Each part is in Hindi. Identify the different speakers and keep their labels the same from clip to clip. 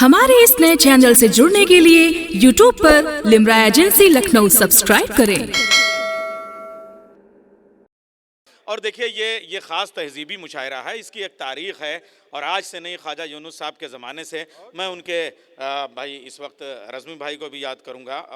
Speaker 1: हमारे इस नए चैनल से जुड़ने के लिए YouTube पर लिमरा एजेंसी लखनऊ सब्सक्राइब करें।
Speaker 2: और देखिए ये ख़ास तहज़ीबी मुशायरा है, इसकी एक तारीख़ है और आज से नहीं, ख्वाजा यूनुस साहब के ज़माने से। मैं उनके भाई इस वक्त रज़मी भाई को भी याद करूँगा,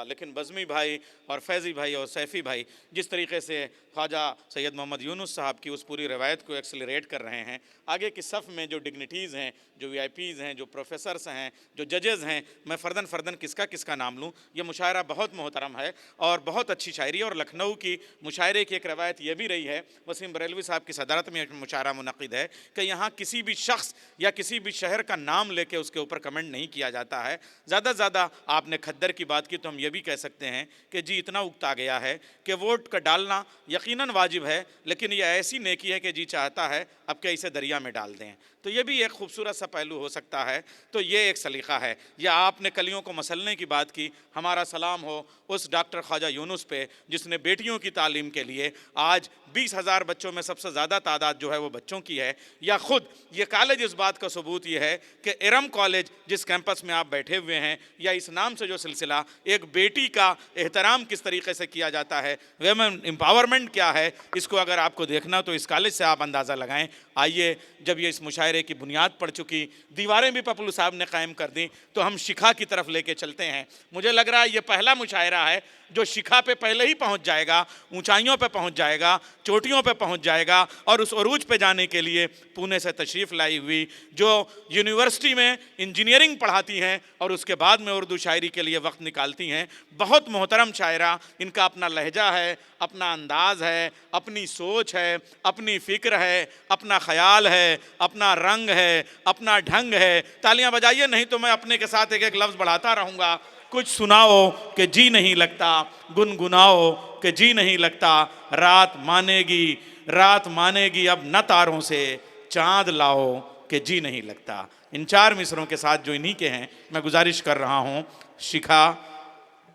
Speaker 2: लेकिन बज़मी भाई और फैज़ी भाई और सैफ़ी भाई जिस तरीके से ख्वाजा सैयद मोहम्मद यूनुस साहब की उस पूरी रवायत को एक्सेलरेट कर रहे हैं, आगे की सफ़ में जो डिग्निटीज़ हैं, जो VIPs हैं, जो प्रोफेसर्स हैं, जो जजेज़ हैं, मैं फ़र्दन किसका किसका नाम लूँ। ये मुशायरा बहुत मोहतरम है और बहुत अच्छी शायरी। और लखनऊ की मुशायरे की एक रवायत ये भी रही है, वसीम बरेलवी साहब की सदारत में एक मुशायरा मुनक़िद है कि यहाँ किसी भी शख्स या किसी भी शहर का नाम लेके उसके ऊपर कमेंट नहीं किया जाता है। ज़्यादा से ज़्यादा आपने खद्दर की बात की तो हम ये भी कह सकते हैं कि जी इतना उकता गया है कि वोट का डालना यकीनन वाजिब है, लेकिन ये ऐसी नेकी है कि जी चाहता है अब क्या इसे दरिया में डाल दें। तो ये भी एक खूबसूरत सा पहलू हो सकता है। तो ये एक सलीक़ा है। या आपने कलियों को मसलने की बात की, हमारा सलाम हो उस डॉक्टर ख्वाजा यूनुस पे जिसने बेटियों की तालीम के लिए आज 20,000 बच्चों में सबसे ज़्यादा तादाद जो है वो बच्चों की है। या ख़ुद ये कॉलेज इस बात का सबूत ये है कि इरम कॉलेज जिस कैंपस में आप बैठे हुए हैं, या इस नाम से जो सिलसिला एक बेटी का एहतराम किस तरीके से किया जाता है, वेमेन एम्पावरमेंट क्या है, इसको अगर आपको देखना तो इस कॉलेज से आप अंदाज़ा लगाएं। आइए, जब ये इस मुशायरे की बुनियाद पड़ चुकी, दीवारें भी पपलू साहब ने कायम कर दी, तो हम शिखा की तरफ लेके चलते हैं। मुझे लग रहा है ये पहला मुशायरा है जो शिखा पे पहले ही पहुंच जाएगा, ऊंचाइयों पे पहुंच जाएगा, चोटियों पे पहुंच जाएगा। और उस अरूज पे जाने के लिए पुणे से तशरीफ़ लाई हुई जो यूनिवर्सिटी में इंजीनियरिंग पढ़ाती हैं और उसके बाद में उर्दू शायरी के लिए वक्त निकालती हैं, बहुत मोहतरम शायरा। इनका अपना लहजा है, अपना अंदाज़ है, अपनी सोच है, अपनी फ़िक्र है, अपना ख़याल है, अपना रंग है, अपना ढंग है। तालियां बजाइए, नहीं तो मैं अपने के साथ एक एक लफ्ज़ बढ़ाता रहूँगा। कुछ सुनाओ कि जी नहीं लगता, गुनगुनाओ कि जी नहीं लगता, रात मानेगी अब न तारों से, चाँद लाओ कि जी नहीं लगता। इन 4 मिसरों के साथ जो इन्हीं के हैं, मैं गुजारिश कर रहा हूँ शिखा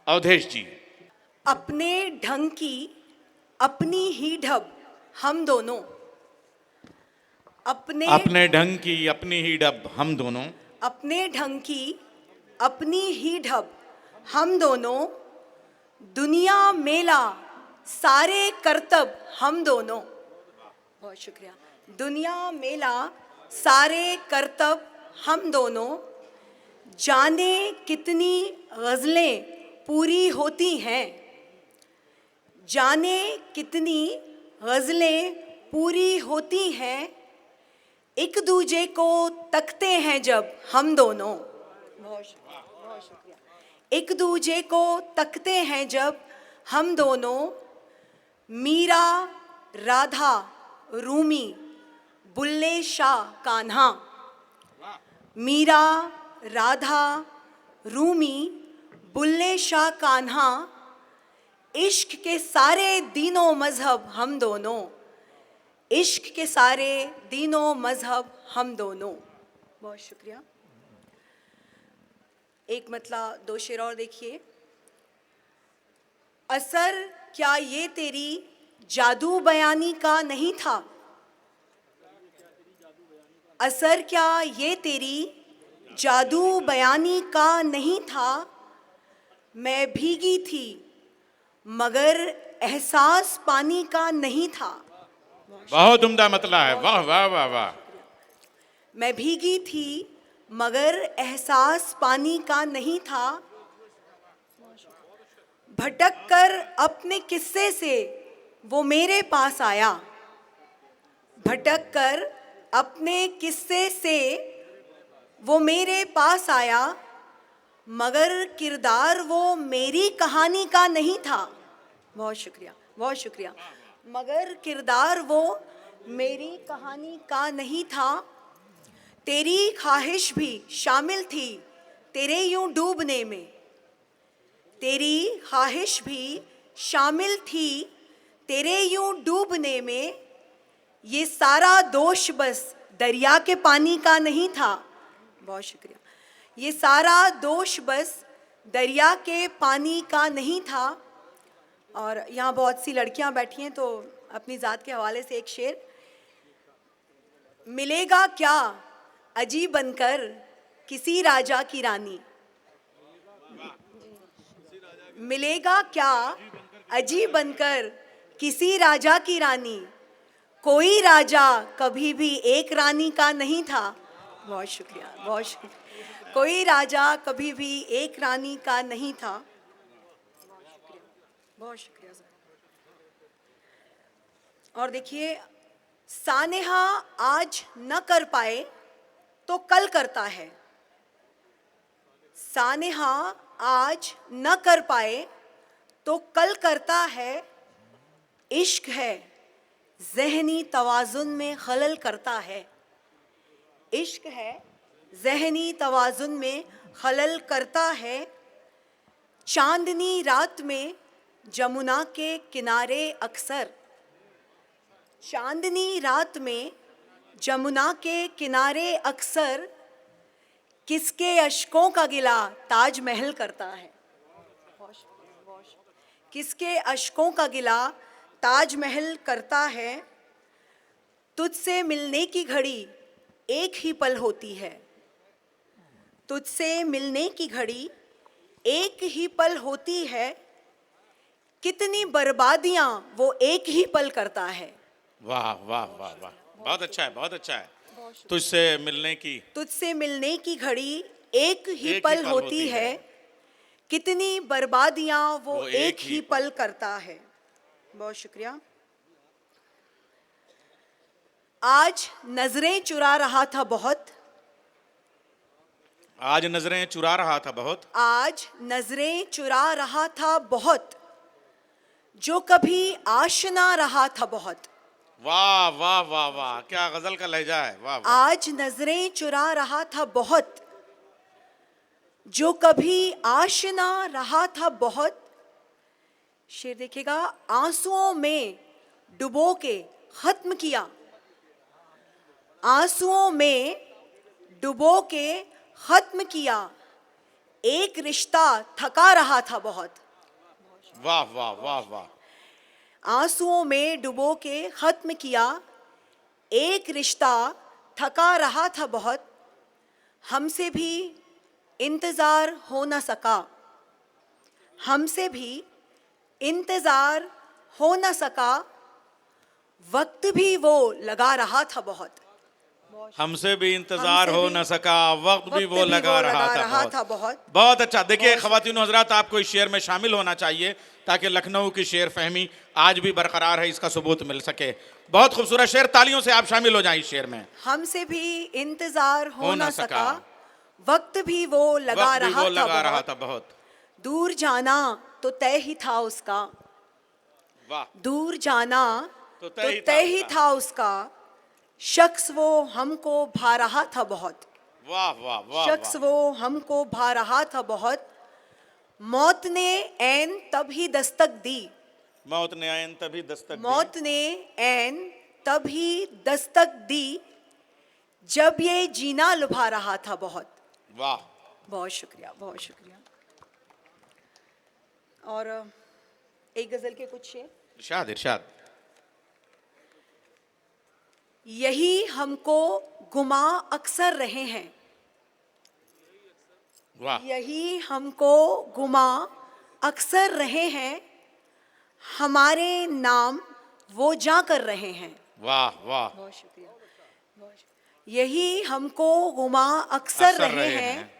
Speaker 2: अवधेश जी।
Speaker 3: अपने ढंग की अपनी ही ढब हम दोनों,
Speaker 2: अपने ढंग की अपनी ही ढब हम दोनों,
Speaker 3: अपने ढंग की अपनी ही ढब हम दोनों, दुनिया मेला सारे करतब हम दोनों। बहुत शुक्रिया। दुनिया मेला सारे करतब हम दोनों, जाने कितनी गज़लें पूरी होती हैं, जाने कितनी गज़लें पूरी होती हैं, एक दूजे को तकते हैं जब हम दोनों। बहुत शुक्रिया। एक दूजे को तकते हैं जब हम दोनों, मीरा राधा रूमी बुल्ले शाह कान्हा, मीरा राधा रूमी बुल्ले शाह कान्हा, इश्क के सारे दीनों मज़हब हम दोनों, इश्क के सारे दीनों मज़हब हम दोनों। बहुत शुक्रिया। एक मतला 2 शेर और देखिए। असर क्या ये तेरी जादू बयानी का नहीं था, असर क्या ये तेरी जादू बयानी का नहीं था, मैं भीगी थी मगर एहसास पानी का नहीं था।
Speaker 2: बहुत उम्दा मतला है, वाह वाह वाह वाह।
Speaker 3: मैं भीगी थी मगर एहसास पानी का नहीं था, भटक कर अपने किस्से से वो मेरे पास आया, भटक कर अपने किस्से से वो मेरे पास आया, मगर किरदार वो मेरी कहानी का नहीं था। बहुत शुक्रिया, बहुत शुक्रिया। मगर किरदार वो मेरी कहानी का नहीं था, तेरी ख्वाहिश भी शामिल थी तेरे यूं डूबने में, तेरी ख्वाहिश भी शामिल थी तेरे यूं डूबने में, ये सारा दोष बस दरिया के पानी का नहीं था। बहुत शुक्रिया। ये सारा दोष बस दरिया के पानी का नहीं था। और यहाँ बहुत सी लड़कियाँ बैठी हैं तो अपनी ज़ात के हवाले से एक शेर। मिलेगा क्या अजीब बनकर किसी राजा की रानी। मिलेगा क्या अजी बनकर किसी राजा की रानी, कोई राजा कभी भी एक रानी का नहीं था। बहुत शुक्रिया, बहुत शुक्रिया। कोई राजा कभी भी एक रानी का नहीं था। बहुत शुक्रिया सर। और देखिए, सानेहा आज न कर पाए तो कल करता है। सानेहा आज न कर पाए तो कल करता है। इश्क है ज़हनी तवाज़ुन में खलल करता है। इश्क है ज़हनी तवाज़ुन में खलल करता है। चांदनी रात में जमुना के किनारे अक्सर, चांदनी रात में जमुना के किनारे अक्सर, किसके अश्कों का गिला ताजमहल करता है। किसके अश्कों का गिला ताजमहल करता है। तुझसे मिलने की घड़ी एक ही पल होती है। तुझसे मिलने की घड़ी एक ही पल होती है। कितनी बर्बादियां वो एक ही पल करता है।
Speaker 2: वाह वाह वाह वाह, बहुत अच्छा है, बहुत अच्छा है। तुझसे मिलने की घड़ी एक ही पल होती है। कितनी बर्बादियां वो एक ही पल करता है। बहुत शुक्रिया। आज नजरें चुरा रहा था बहुत। आज नजरें चुरा रहा था बहुत।
Speaker 3: आज नजरें चुरा रहा था बहुत, जो कभी आशना रहा था बहुत।
Speaker 2: वाह वाह वाह वाह, क्या गजल का लहजा है। वाह वाह।
Speaker 3: आज नजरें चुरा रहा था बहुत, जो कभी आशना रहा था बहुत। शेर देखिएगा, आंसुओं में डुबो के खत्म किया। आंसुओं में डुबो के खत्म किया। एक रिश्ता थका रहा था बहुत।
Speaker 2: वाह वाह वाह वाह।
Speaker 3: आंसुओं में डुबो के खत्म किया। एक रिश्ता थका रहा था बहुत। हमसे भी इंतजार हो न सका। हमसे भी इंतजार हो न सका। वक्त भी वो लगा रहा था बहुत।
Speaker 2: हमसे भी इंतजार हो न सका, वक्त भी वो लगा रहा था
Speaker 3: बहुत।
Speaker 2: बहुत अच्छा। देखिए ख़वातीन हज़रात, आपको इस शेर में शामिल होना चाहिए ताकि लखनऊ की शेर फहमी आज भी बरकरार है, इसका सबूत मिल सके। बहुत खूबसूरत शेर, तालियों से आप शामिल हो जाएं इस शेर में।
Speaker 3: हमसे भी इंतजार हो न सका, वक्त भी वो लगा रहा था बहुत। दूर जाना तो तय ही था उसका।
Speaker 2: वाह।
Speaker 3: दूर जाना
Speaker 2: तो
Speaker 3: तय ही था उसका। शख्स वो हमको भा रहा था बहुत।
Speaker 2: वाह वाह वाह।
Speaker 3: शख्स वो हमको भा रहा था बहुत। मौत ने ऐन तभी दस्तक दी।
Speaker 2: मौत ने ऐन तभी दस्तक दी।
Speaker 3: मौत ने ऐन तभी दस्तक दी, जब ये जीना लुभा रहा था बहुत।
Speaker 2: वाह।
Speaker 3: बहुत शुक्रिया, बहुत शुक्रिया। और एक गजल के कुछ शेर।
Speaker 2: इरशाद इरशाद।
Speaker 3: यही हमको गुमा अक्सर रहे हैं।
Speaker 2: वाह।
Speaker 3: यही हमको गुमा अक्सर रहे हैं। हमारे नाम वो जा कर रहे हैं।
Speaker 2: वाह वाह।
Speaker 3: बहुत शुक्रिया, बहुत शुक्रिया। यही हमको गुमा अक्सर रहे हैं।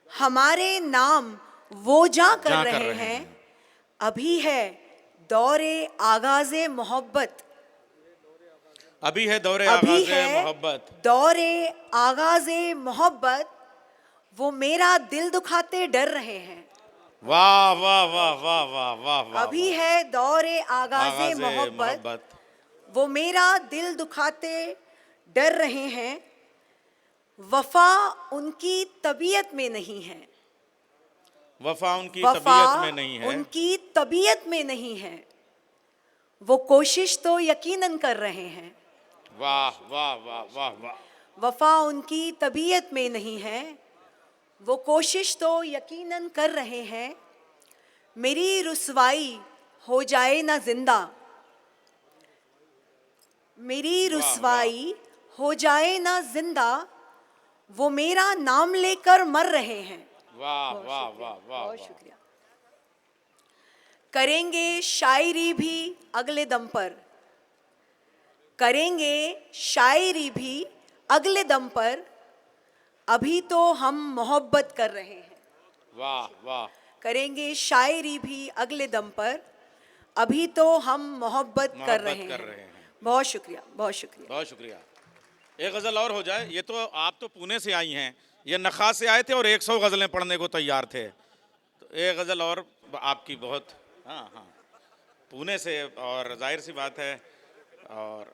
Speaker 3: हमारे नाम वो जा कर रहे हैं। अभी है दौरे आगाज़े मोहब्बत।
Speaker 2: अभी है दौरे आगाज़े मोहब्बत।
Speaker 3: दौरे आगाज़े मोहब्बत, वो मेरा दिल दुखाते डर रहे हैं।
Speaker 2: वाह वाह वाह वाह वाह वाह वाह।
Speaker 3: अभी है दौरे आगाज़े मोहब्बत, वो मेरा दिल दुखाते डर रहे हैं। वफा उनकी तबीयत में नहीं है।
Speaker 2: वफा उनकी तबीयत में नहीं है।
Speaker 3: उनकी तबीयत में नहीं है। वो कोशिश तो यकीनन कर रहे हैं।
Speaker 2: वाह वाह वाह वाह वाह।
Speaker 3: वफा उनकी तबीयत में नहीं है। वो कोशिश तो यकीनन कर रहे हैं। मेरी रुसवाई हो जाए ना जिंदा। मेरी रुसवाई हो जाए ना जिंदा, वो मेरा नाम लेकर मर रहे हैं।
Speaker 2: वाह वाह वाह वाह
Speaker 3: बहुत
Speaker 2: वाह।
Speaker 3: शुक्रिया। करेंगे शायरी भी अगले दम पर, करेंगे शायरी भी अगले दम पर, अभी तो हम मोहब्बत कर रहे हैं।
Speaker 2: वाह वाह।
Speaker 3: करेंगे शायरी भी अगले दम पर, अभी तो हम मोहब्बत कर रहे हैं। बहुत शुक्रिया, बहुत शुक्रिया।
Speaker 2: बहुत शुक्रिया। एक गज़ल और हो जाए। ये तो आप तो पुणे से आई हैं, ये नखा से आए थे और 100 गज़लें पढ़ने को तैयार थे। तो एक गज़ल और आपकी बहुत, हाँ हाँ, पुणे से, और जाहिर सी बात है, और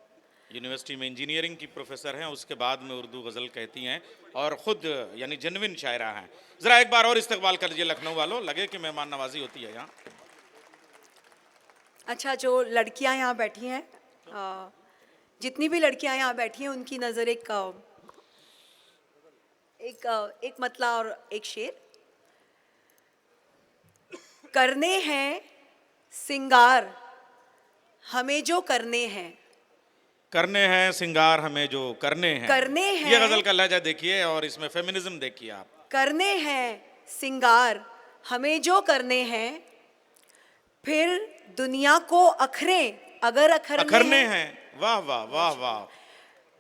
Speaker 2: यूनिवर्सिटी में इंजीनियरिंग की प्रोफेसर हैं, उसके बाद में उर्दू गज़ल कहती हैं और ख़ुद यानी जेन्युइन शायरा हैं। ज़रा एक बार और इस्तकबाल कर लीजिए लखनऊ वालों, लगे कि मेहमान नवाजी होती है यहाँ।
Speaker 3: अच्छा, जो लड़कियां यहाँ बैठी हैं, जितनी भी लड़कियां यहाँ बैठी हैं, उनकी नज़र एक मतला और एक शेर। करने हैं सिंगार हमें जो करने हैं,
Speaker 2: करने हैं सिंगार हमें जो करने हैं।
Speaker 3: करने हैं,
Speaker 2: ये गज़ल का लहजा देखिए और इसमें फेमिनिज्म देखिए आप।
Speaker 3: करने हैं सिंगार हमें जो करने हैं, फिर दुनिया को अखरें अगर
Speaker 2: अखरने हैं। वाह वाह वाह वाह।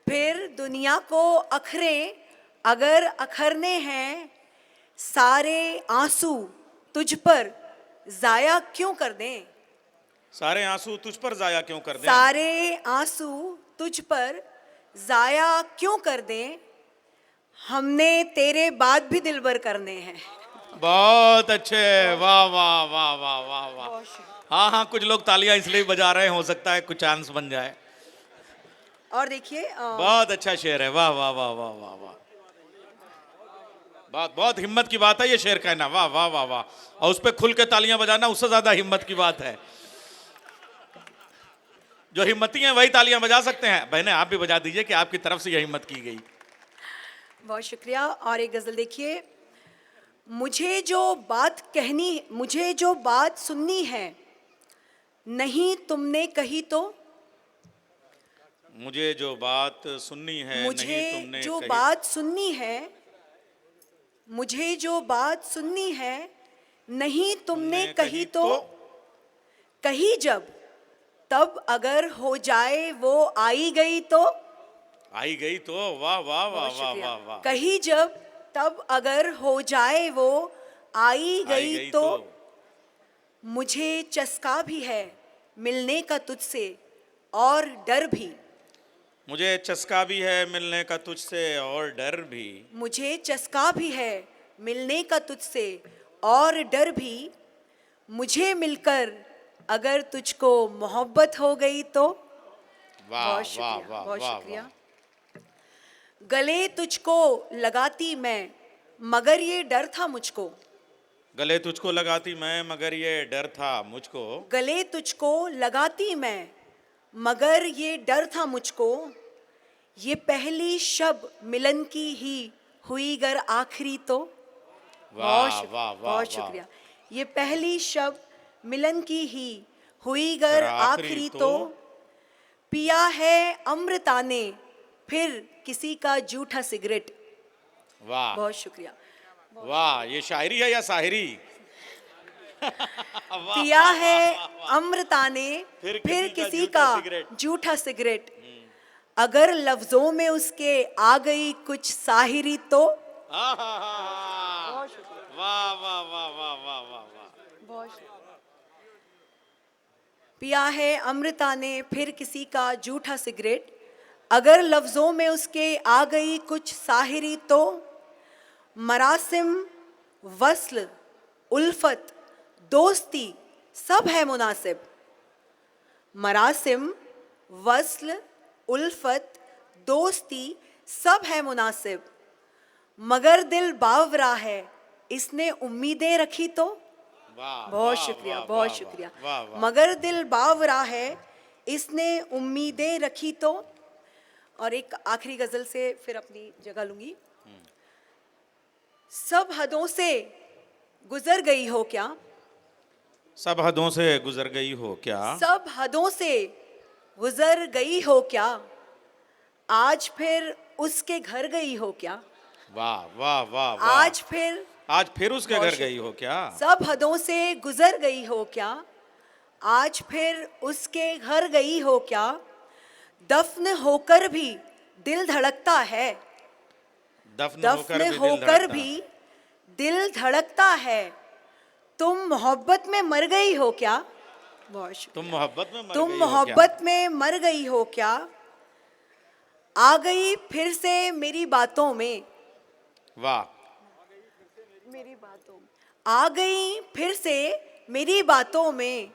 Speaker 3: फिर दुनिया को अखरें अगर अखरने हैं, सारे आंसू तुझ पर जाया क्यों कर दें,
Speaker 2: सारे आंसू तुझ पर जाया क्यों कर दें,
Speaker 3: सारे आंसू तुझ पर जाया क्यों कर दें, हमने तेरे बाद भी दिलबर करने हैं।
Speaker 2: बहुत अच्छे। वाह वाह वाह वाह वाह वाह। हाँ हाँ, कुछ लोग तालियां इसलिए बजा रहे हैं, हो सकता है कुछ चांस बन जाए।
Speaker 3: और देखिए,
Speaker 2: बहुत अच्छा शेर है। वाह वाह वाह वाह वाह वाह। बहुत बहुत हिम्मत की बात है ये शेर कहना। वाह वाह वाह वाह। और उस पर खुल के तालियां बजाना उससे ज्यादा हिम्मत की बात है। जो हिम्मती हैं वही तालियां बजा सकते हैं। बहने आप भी बजा दीजिए कि आपकी तरफ से यह हिम्मत की गई।
Speaker 3: बहुत शुक्रिया। और एक गजल देखिए। मुझे जो बात कहनी, मुझे जो बात सुननी है, नहीं तुमने कही तो,
Speaker 2: मुझे जो बात सुननी है,
Speaker 3: मुझे
Speaker 2: नहीं तुमने
Speaker 3: जो
Speaker 2: कही।
Speaker 3: बात सुननी है, मुझे जो बात सुननी है, नहीं तुमने कही तो, कही जब तब अगर हो जाए वो आई गई तो,
Speaker 2: आई गई तो। वाह वाह वाह वाह वाह वाह।
Speaker 3: कही जब तब अगर हो जाए वो आई गई तो, मुझे चस्का भी है मिलने का तुझसे और डर भी,
Speaker 2: मुझे चस्का भी है मिलने का तुझसे और डर भी,
Speaker 3: मुझे चस्का भी है मिलने का तुझसे और डर भी, मुझे मिलकर अगर तुझको मोहब्बत हो गई तो।
Speaker 2: वाह
Speaker 3: बहुत
Speaker 2: वाह
Speaker 3: शुक्रिया,
Speaker 2: वाह
Speaker 3: बहुत
Speaker 2: वाह
Speaker 3: शुक्रिया।
Speaker 2: वाह।
Speaker 3: गले तुझको लगाती मैं मगर ये डर था मुझको,
Speaker 2: गले तुझको लगाती मैं मगर ये डर था मुझको,
Speaker 3: गले तुझको लगाती मैं मगर ये डर था मुझको, ये पहली शब मिलन की ही हुई गर आखिरी तो।
Speaker 2: वाह वाह वाह।
Speaker 3: बहुत शुक्रिया। ये पहली शब मिलन की ही हुई गर आखिरी तो, पिया है अमृता ने फिर किसी का जूठा सिगरेट।
Speaker 2: वाह
Speaker 3: बहुत शुक्रिया।
Speaker 2: वाह। ये शायरी है या साहिरी?
Speaker 3: पिया है अमृता ने फिर किसी का जूठा सिगरेट, अगर लफ्जों में उसके आ गई कुछ साहिरी तो।
Speaker 2: वाह वाह वाह वाह वाह वाह।
Speaker 3: पिया है अमृता ने फिर किसी का जूठा सिगरेट, अगर लफ्जों में उसके आ गई कुछ साहिरी तो, मरासिम वस्ल उल्फत दोस्ती सब है मुनासिब, मरासिम वस्ल उल्फत दोस्ती सब है मुनासिब, मगर दिल बावरा है इसने उम्मीदें रखी तो। बहुत शुक्रिया, बहुत शुक्रिया। मगर दिल बावरा है इसने उम्मीदें रखी तो। और एक आखिरी गजल से फिर अपनी जगह लूंगी। सब हदों से गुजर गई हो क्या,
Speaker 2: सब हदों से गुजर गई हो क्या,
Speaker 3: सब हदों से गुजर गई हो क्या, आज फिर उसके घर गई हो क्या।
Speaker 2: वाह वाह वाह वाह। आज फिर उसके घर गई हो क्या?
Speaker 3: सब हदों से गुजर गई हो क्या? आज फिर उसके घर गई हो क्या? दफन होकर भी दिल धड़कता है, दफन होकर भी दिल धड़कता है। तुम मोहब्बत में मर गई हो क्या? बहुत शुक्रिया। तुम मोहब्बत में मर गई हो क्या? आ गई फिर से मेरी बातों में।
Speaker 2: वाह।
Speaker 3: मेरी बातों में आ गई फिर से मेरी बातों में।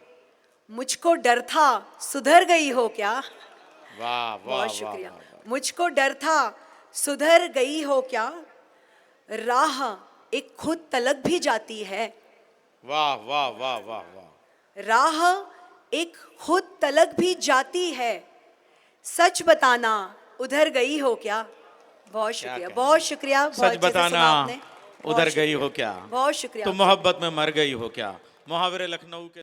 Speaker 3: मुझको डर था सुधर गई हो क्या?
Speaker 2: वाह वाह
Speaker 3: बहुत शुक्रिया। मुझको डर था सुधर गई हो क्या? राह एक खुद तलक भी जाती है।
Speaker 2: वाह वाह वाह वाह वाह।
Speaker 3: राह एक खुद तलक भी जाती है। सच बताना उधर गई हो क्या? बहुत शुक्रिया, बहुत शुक्रिया।
Speaker 2: सच बताना उधर गई हो क्या?
Speaker 3: बहुत शुक्रिया।
Speaker 2: तुम मोहब्बत में मर गई हो क्या? मुहावरे लखनऊ के